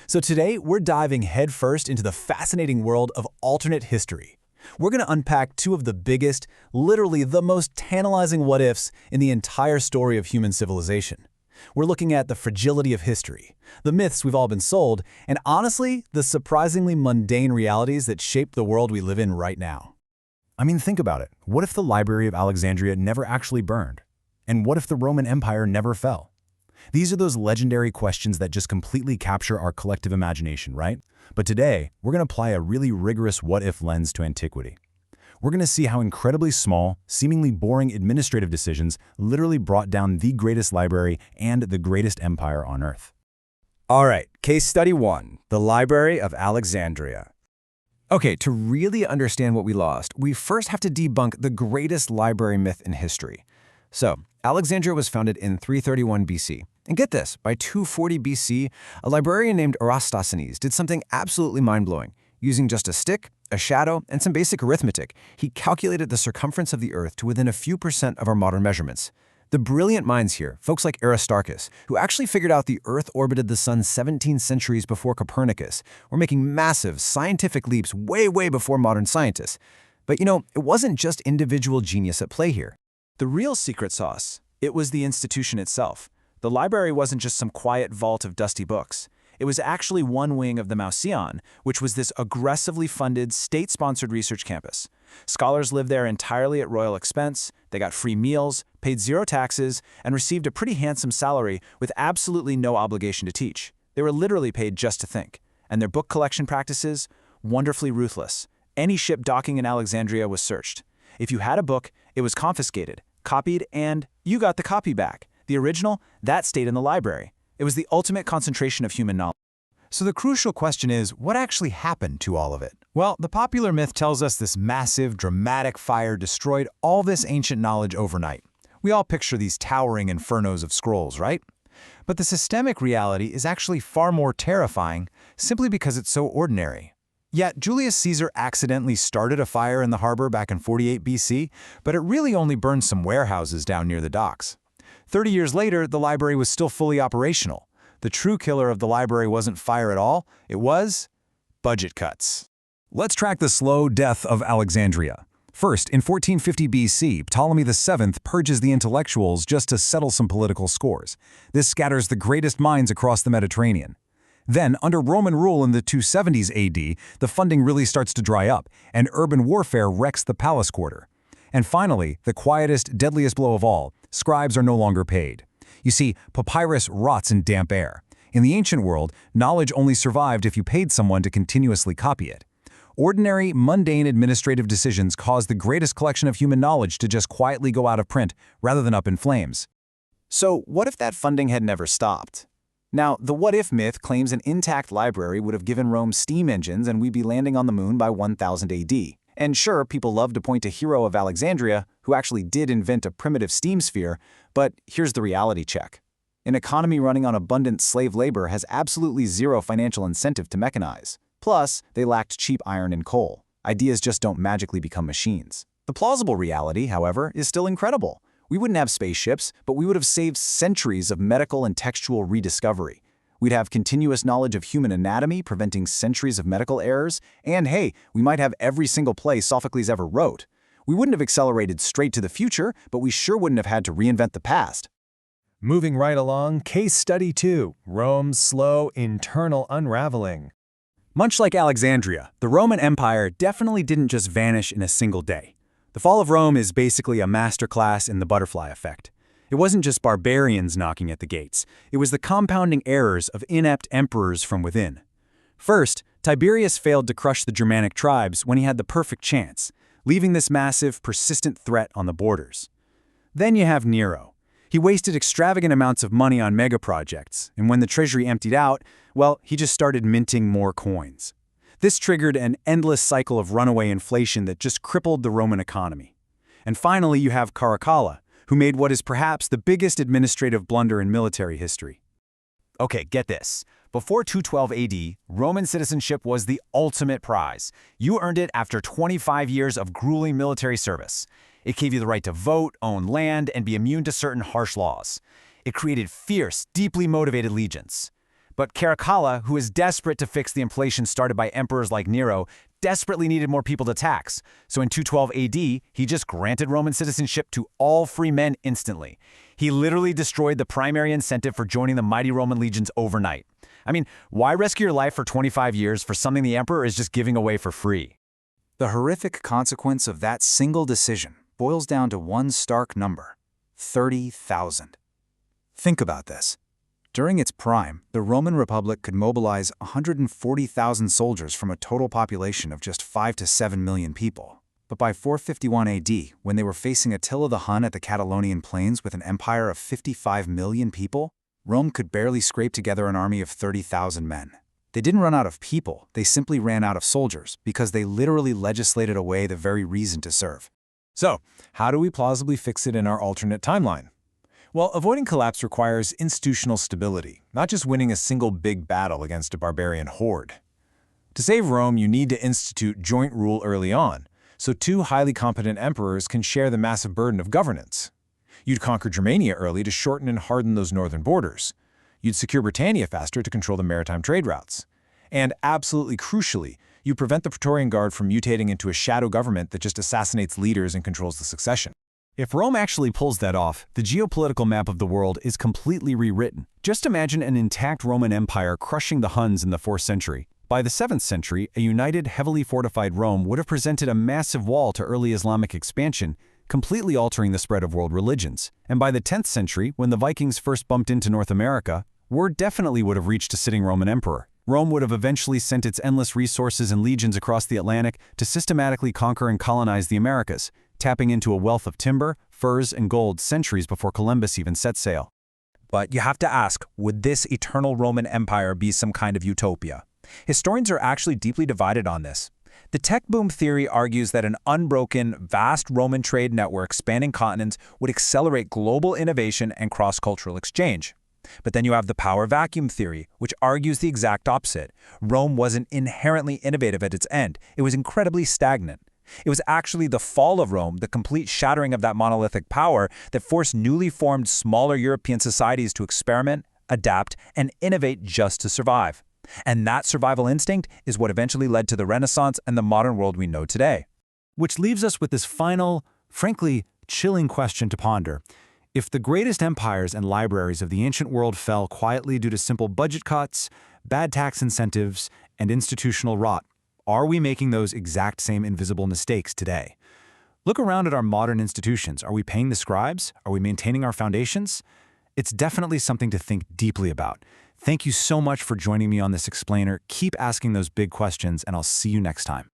So today, we're diving headfirst into the fascinating world of alternate history. We're going to unpack two of the biggest, literally the most tantalizing what-ifs in the entire story of human civilization. We're looking at the fragility of history, the myths we've all been sold, and honestly, the surprisingly mundane realities that shape the world we live in right now. I mean, think about it. What if the Library of Alexandria never actually burned? And what if the Roman Empire never fell? These are those legendary questions that just completely capture our collective imagination, right? But today, we're going to apply a really rigorous what-if lens to antiquity. We're going to see how incredibly small, seemingly boring administrative decisions literally brought down the greatest library and the greatest empire on Earth. All right, case study 1, the Library of Alexandria. Okay, to really understand what we lost, we first have to debunk the greatest library myth in history. So, Alexandria was founded in 331 BC. And get this, by 240 BC, a librarian named Eratosthenes did something absolutely mind-blowing. Using just a stick, a shadow, and some basic arithmetic, he calculated the circumference of the Earth to within a few percent of our modern measurements. The brilliant minds here, folks like Aristarchus, who actually figured out the Earth orbited the Sun 17 centuries before Copernicus, were making massive scientific leaps way before modern scientists. But it wasn't just individual genius at play here. The real secret sauce, it was the institution itself. The library wasn't just some quiet vault of dusty books. It was actually one wing of the Mauseon, which was this aggressively funded, state-sponsored research campus. Scholars lived there entirely at royal expense, they got free meals, paid zero taxes, and received a pretty handsome salary with absolutely no obligation to teach. They were literally paid just to think. And their book collection practices? Wonderfully ruthless. Any ship docking in Alexandria was searched. If you had a book, it was confiscated, copied, and you got the copy back. The original, that stayed in the library. It was the ultimate concentration of human knowledge. So the crucial question is, what actually happened to all of it? Well, the popular myth tells us this massive, dramatic fire destroyed all this ancient knowledge overnight. We all picture these towering infernos of scrolls, right? But the systemic reality is actually far more terrifying, simply because it's so ordinary. Yet, Julius Caesar accidentally started a fire in the harbor back in 48 BC, but it really only burned some warehouses down near the docks. 30 years later, the library was still fully operational. The true killer of the library wasn't fire at all, it was budget cuts. Let's track the slow death of Alexandria. First, in 1450 BC, Ptolemy VII purges the intellectuals just to settle some political scores. This scatters the greatest minds across the Mediterranean. Then, under Roman rule in the 270s AD, the funding really starts to dry up, and urban warfare wrecks the palace quarter. And finally, the quietest, deadliest blow of all, scribes are no longer paid. You see, papyrus rots in damp air. In the ancient world, knowledge only survived if you paid someone to continuously copy it. Ordinary, mundane administrative decisions caused the greatest collection of human knowledge to just quietly go out of print rather than up in flames. So what if that funding had never stopped? Now, the what-if myth claims an intact library would have given Rome steam engines and we'd be landing on the moon by 1000 AD. And sure, people love to point to Hero of Alexandria, who actually did invent a primitive steam sphere, but here's the reality check. An economy running on abundant slave labor has absolutely zero financial incentive to mechanize. Plus, they lacked cheap iron and coal. Ideas just don't magically become machines. The plausible reality, however, is still incredible. We wouldn't have spaceships, but we would have saved centuries of medical and textual rediscovery. We'd have continuous knowledge of human anatomy, preventing centuries of medical errors, and hey, we might have every single play Sophocles ever wrote. We wouldn't have accelerated straight to the future, but we sure wouldn't have had to reinvent the past. Moving right along, case study 2, Rome's slow internal unraveling. Much like Alexandria, the Roman Empire definitely didn't just vanish in a single day. The fall of Rome is basically a masterclass in the butterfly effect. It wasn't just barbarians knocking at the gates. It was the compounding errors of inept emperors from within. First, Tiberius failed to crush the Germanic tribes when he had the perfect chance, leaving this massive, persistent threat on the borders. Then you have Nero. He wasted extravagant amounts of money on mega-projects, and when the treasury emptied out, well, he just started minting more coins. This triggered an endless cycle of runaway inflation that just crippled the Roman economy. And finally, you have Caracalla, who made what is perhaps the biggest administrative blunder in military history. Okay, get this. Before 212 AD, Roman citizenship was the ultimate prize. You earned it after 25 years of grueling military service. It gave you the right to vote, own land, and be immune to certain harsh laws. It created fierce, deeply motivated legions. But Caracalla, who is desperate to fix the inflation started by emperors like Nero, desperately needed more people to tax. So in 212 AD, he just granted Roman citizenship to all free men instantly. He literally destroyed the primary incentive for joining the mighty Roman legions overnight. I mean, why risk your life for 25 years for something the emperor is just giving away for free? The horrific consequence of that single decision boils down to one stark number: 30,000. Think about this. During its prime, the Roman Republic could mobilize 140,000 soldiers from a total population of just 5 to 7 million people. But by 451 AD, when they were facing Attila the Hun at the Catalonian plains with an empire of 55 million people, Rome could barely scrape together an army of 30,000 men. They didn't run out of people, they simply ran out of soldiers because they literally legislated away the very reason to serve. So, how do we plausibly fix it in our alternate timeline? Well, avoiding collapse requires institutional stability, not just winning a single big battle against a barbarian horde. To save Rome, you need to institute joint rule early on, so two highly competent emperors can share the massive burden of governance. You'd conquer Germania early to shorten and harden those northern borders. You'd secure Britannia faster to control the maritime trade routes. And absolutely crucially, you prevent the Praetorian Guard from mutating into a shadow government that just assassinates leaders and controls the succession. If Rome actually pulls that off, the geopolitical map of the world is completely rewritten. Just imagine an intact Roman Empire crushing the Huns in the 4th century. By the 7th century, a united, heavily fortified Rome would have presented a massive wall to early Islamic expansion, completely altering the spread of world religions. And by the 10th century, when the Vikings first bumped into North America, word definitely would have reached a sitting Roman emperor. Rome would have eventually sent its endless resources and legions across the Atlantic to systematically conquer and colonize the Americas, tapping into a wealth of timber, furs, and gold centuries before Columbus even set sail. But you have to ask, would this eternal Roman Empire be some kind of utopia? Historians are actually deeply divided on this. The tech boom theory argues that an unbroken, vast Roman trade network spanning continents would accelerate global innovation and cross-cultural exchange. But then you have the power vacuum theory, which argues the exact opposite. Rome wasn't inherently innovative at its end. It was incredibly stagnant. It was actually the fall of Rome, the complete shattering of that monolithic power, that forced newly formed smaller European societies to experiment, adapt, and innovate just to survive. And that survival instinct is what eventually led to the Renaissance and the modern world we know today. Which leaves us with this final, frankly, chilling question to ponder. If the greatest empires and libraries of the ancient world fell quietly due to simple budget cuts, bad tax incentives, and institutional rot, are we making those exact same invisible mistakes today? Look around at our modern institutions. Are we paying the scribes? Are we maintaining our foundations? It's definitely something to think deeply about. Thank you so much for joining me on this explainer. Keep asking those big questions, and I'll see you next time.